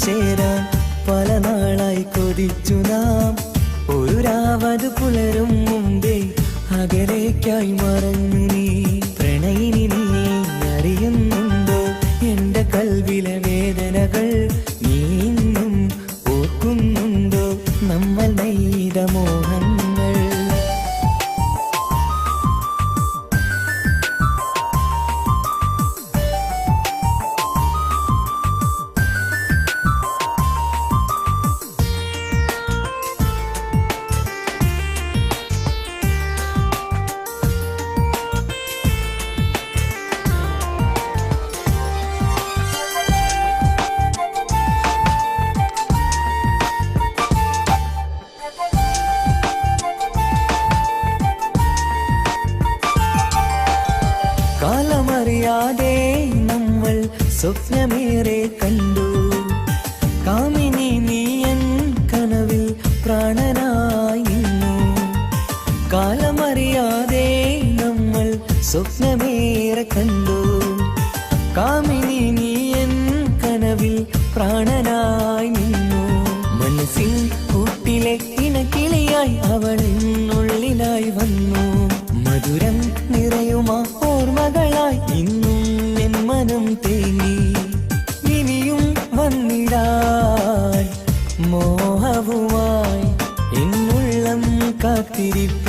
ചേരാൻ പല നാളായി കൊതിച്ചു നാം. ഒരു രാവത് പുലരും മുമ്പേ അകലേക്കായി മറഞ്ഞു നീ. പ്രണയിനി നീ അറിയുന്നുണ്ടോ എന്റെ കൽവിലെ വേദനകൾ? നീ ഇന്നും ഓർക്കുന്നുണ്ടോ നമ്മൾ നെയ്ത മോഹങ്ങൾ? കാലമറിയാതെ നമ്മൾ സ്വപ്നമേറെ കണ്ടു. കാമിനി നീയൻ കനവിൽ പ്രാണനായി നിന്നു. കാലമറിയാതെ നമ്മൾ സ്വപ്നമേറെ കണ്ടു. കാമിനി നീയൻ കനവിൽ പ്രാണനായി നിന്നു. മനസ്സിൻ കൂട്ടിലെ ഇണക്കിളിയായി അവൾ എന്നുള്ളിലായി വന്നു. മധുരം നിറയുമാ ഓർമ്മകളായി ഇന്നും എൻ മനം തേങ്ങി. ഇനിയും വന്നിടാൻ മോഹവുമായി എന്നുള്ളം കാത്തിരിപ്പ്.